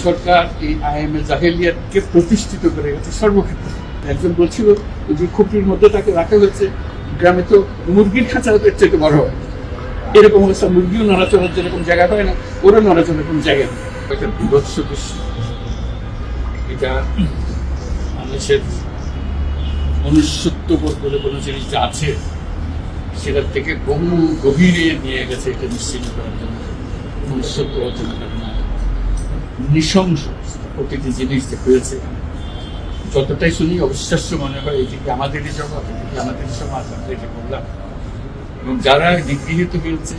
সরকার এই আইএমএ জাহেলিয়াতকে প্রতিষ্ঠিত করে গেছে সর্বক্ষেত্রে। একজন বলছিল যে খুপড়ির মধ্যে তাকে রাখা হয়েছে, গ্রামে তো মুরগির খাঁচা এর চেয়ে বড় হয়, এরকম অবস্থা। মুরগিও নড়াচড়ার যেরকম জায়গা হয় না, ওরও নড়াচড়ার কোনো জায়গা নেই। একটা বিভৎস দৃশ্য, এটা মানুষের মনুষ্যত্ববোধ বলে কোনো জিনিস যা আছে সেটার থেকে বহু গভীরে নিয়ে গেছে। এটা নিশ্চিত করার জন্য মনুষ্যত্ব অর্জন করে না, নৃশংস প্রতিটি জিনিস যে হয়েছে। যতটাই শুনি অবিশ্বাস্য মনে হয় এটি আমাদেরই জগৎ, এটি আমাদেরই সমাজ, আমরা এটা বললাম। এবং যারা নিগৃহীত হয়েছে,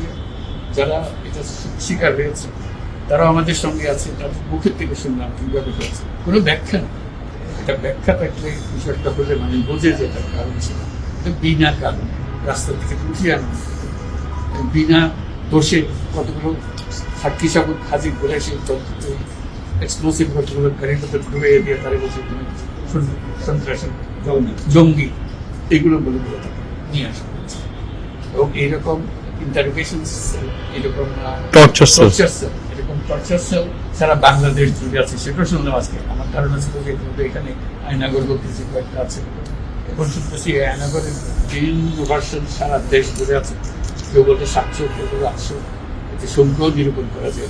যারা এটা শিকার হয়েছে, তারাও আমাদের সঙ্গে আছে। তাদের মুখের থেকে শুনলাম কিভাবে হয়েছে, কোনো ব্যাখ্যা নেই। এটা ব্যাখ্যা থাকলে বিষয়টা হলে মানে বোঝে যে এটার কারণ ছিল। বিনা কারণ রাস্তা থেকে উঠিয়ে আনা, বিনা দোষে কতগুলো সাক্ষী সাবুত হাজির করে সেই এক্সপ্লোসিভ কতগুলো গাড়ির মধ্যে ঢুকে দিয়ে তারা বলছে তুমি সন্ত্রাসী জঙ্গি, এগুলো বলে বলে তাকে নিয়ে আসা হয়েছে। এবং এইরকম ইন্টারোগেশন, এরকম টর্চার সেল সারা বাংলাদেশ জুড়ে আছে। সেটাও শুনলাম আজকে। আমার ধারণা ছিল যে এখানে আয়নাগর বলতে যে কয়েকটা আছে, এখন শুনতেছি আয়নাগরের বিভিন্ন ভার্সন সারা দেশ জুড়ে আছে। কেউ বলতে 700, কেউ বলতে 800। এতে সংখ্যাও নিরূপণ করা যায়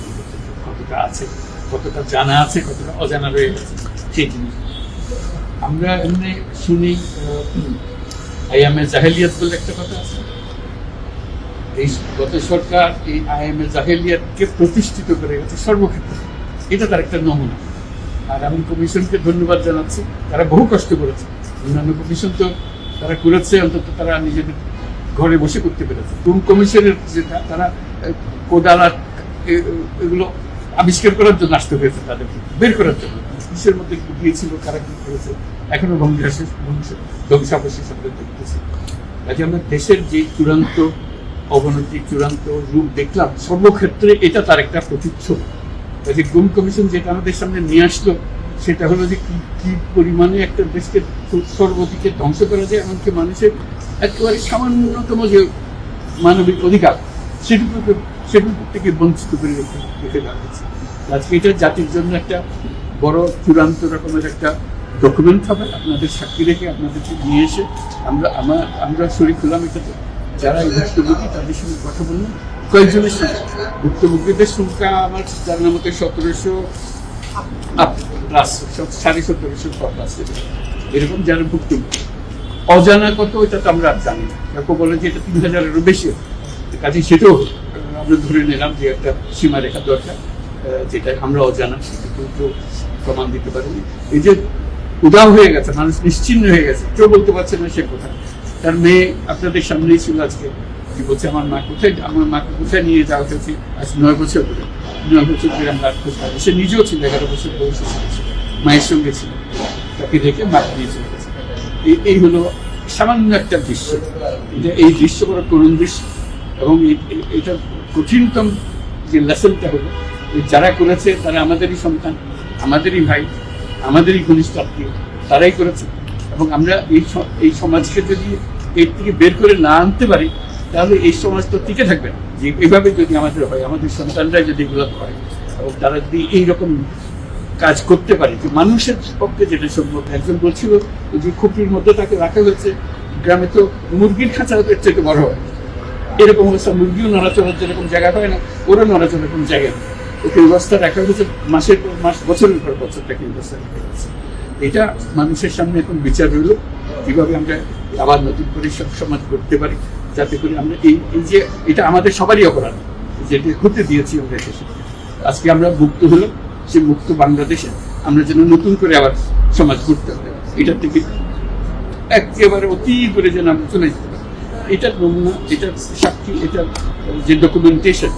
কতটা আছে, কতটা জানা আছে, কতটা অজানা রয়ে গেছে সেই জিনিস। আমরা এমনি শুনি আইএমএ জাহেলিয়াত বলে একটা কথা আছে। এই গত সরকার এই আইএমএ জাহেলিয়াতকে প্রতিষ্ঠিত করে গেছে সর্বক্ষেত্রে। এটা তার একটা নমুনা। আর আমি কমিশনকে ধন্যবাদ জানাচ্ছি, তারা বহু কষ্ট করেছে। অন্যান্য কমিশন তো তারা করেছে, অন্তত তারা নিজেদের ঘরে বসে করতে পেরেছে। কোন কমিশনের যেটা তারা কোদালা এগুলো আবিষ্কার করার জন্য আসতে হয়েছে, তাদেরকে বের করার জন্য। কিসের মধ্যে গিয়েছিল, কারা কি করেছে, এখনো ধ্বংসাবশেষ আমরা দেখতেছি। কাজে আমরা দেশের যে চূড়ান্ত অবনতি, চূড়ান্ত রূপ দেখলাম সর্বক্ষেত্রে, এটা তার একটা প্রতিচ্ছবি। কাজে গুম কমিশন যেটা আমাদের সামনে নিয়ে আসলো, সেটা হলো যে কি পরিমাণে একটা দেশকে সর্বদিকে ধ্বংস করা যায়, এমনকি মানুষের একেবারে সামান্যতম যে মানবিক অধিকার সেটুকু থেকে বঞ্চিত করে রেখে দেওয়া হয়েছে। আজকে এটা জাতির জন্য একটা বড় চূড়ান্ত রকমের একটা ডকুমেন্ট হবে। আপনাদের সাক্ষী রেখে আপনাদেরকে নিয়ে এসে আমরা শরীর হলাম এটাতে। যারা এই ভুক্তভোগী তাদের সঙ্গে কথা বললাম, কয়েকজনের সঙ্গে ভুক্তভোগীদের সংখ্যা আমার জানার মতো 1700 প্লাস, 1750 প্লাস এরকম যারা ভুক্তভোগী। অজানা কত এটা তো আমরা জানি না। কেউ বলে যে এটা 3000-এরও বেশি। কাজে সেটাও আমরা ধরে নিলাম যে একটা সীমারেখা দরকার, যেটা আমরা অজানা, সেটা কিন্তু প্রমাণ দিতে পারিনি। এই যে উদাও হয়ে গেছে, মানুষ নিশ্চিন্ন হয়ে গেছে, কেউ বলতে পারছে না সে কোথায়। তার মেয়ে আপনাদের সামনেই ছিল আজকে, কি বলছে আমার মাকে কোথায় নিয়ে যাওয়া হয়েছে আজ 9 বছর ধরে। 9 বছর ধরে আমরা খোঁজ। সে নিজেও ছিল 11 বছর বয়সে ছিল, মায়ের সঙ্গে ছিল, তাকে রেখে মাকে নিয়ে চলে গেছে। এই হলো সামান্য একটা দৃশ্য। এই দৃশ্য বড় করুণ দৃশ্য। এবং এটা কঠিনতম যে লেসনটা হলো, যারা করেছে তারা আমাদেরই সন্তান, আমাদেরই ভাই, আমাদেরই ঘনিষ্ঠ আত্মীয়, তারাই করেছে। এবং আমরা এই সমাজকে যদি এর থেকে বের করে না আনতে পারি, তাহলে এই সমাজ তো টিকে থাকবে না। যে এভাবে যদি আমাদের হয়, আমাদের সন্তানরা যদি এগুলো করে, এবং তারা যদি এইরকম কাজ করতে পারে, যে মানুষের পক্ষে যেটা সম্ভব। একজন বলছিল যে খুপড়ির মধ্যে তাকে রাখা হয়েছে, গ্রামে তো মুরগির খাঁচা এর চেয়ে বড় হয়, এরকম অবস্থা। মুরগিও নড়াচড়ার যেরকম জায়গা হয় না, ওরও নড়াচড়ার কোনো জায়গা নেই। ওকে ব্যবস্থা রাখা হয়েছে, মাসের পর মাস, বছরের পর বছর তাকে ব্যবস্থা রাখা হয়েছে। এটা মানুষের সামনে এখন বিচার রইল, কিভাবে আমরা আবার নতুন করে সমাজ করতে পারি, যাতে করে আমরা এই যে এটা আমাদের সবারই অপরাধ, যেটা হতে দিয়েছি আমরা দেশে। আজকে আমরা মুক্ত হলাম, সে মুক্ত বাংলাদেশে আমরা যেন নতুন করে আবার সমাজ করতে হবে। এটার থেকে একেবারে অতি করে যেন আমরা চলে যেতে পারি। এটার নমুনা, এটার সাক্ষী, এটার যে ডকুমেন্টেশন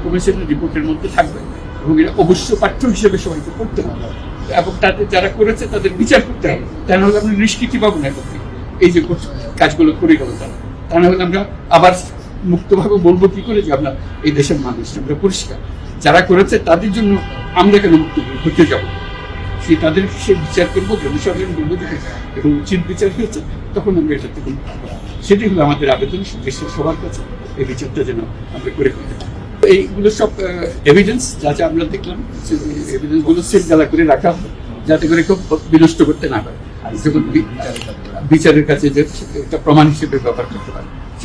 কমিশনের রিপোর্টের মধ্যে থাকবে, এবং এটা অবশ্য পাঠ্য হিসেবে সবাইকে পড়তে হবে, এবং তাদের যারা করেছে তাদের বিচার করতে হবে। তা নাহলে আমরা নিষ্কৃতি পাবো না এখন থেকে। এই যে কাজগুলো করে গেল তারা, তা নাহলে আমরা আবার মুক্তভাবে বলবো কি করে যে আমরা এই দেশের মানুষ, আমরা পরিষ্কার। যারা করেছে তাদের জন্য আমরা কেন মুক্ত হতে যাবো? তাদের সে বিচার করবো, জনসাধারণ বলবো যে এবং উচিত বিচার হয়েছে, তখন আমরা এটা থেকে সেটাই হলো আমাদের আবেদন দেশের সবার কাছে, এই বিচারটা যেন আমরা করে ফেলতে পারি। এইগুলো সব এভিডেন্স, যাতে আমরা দেখলাম এভিডেন্স গুলো সিলগালা করে রাখা হয়, যাতে করে কেউ বিনষ্ট করতে না পারে, যেমন বিচারের কাছে যে একটা প্রমাণ হিসেবে ব্যবহার করতে পারে।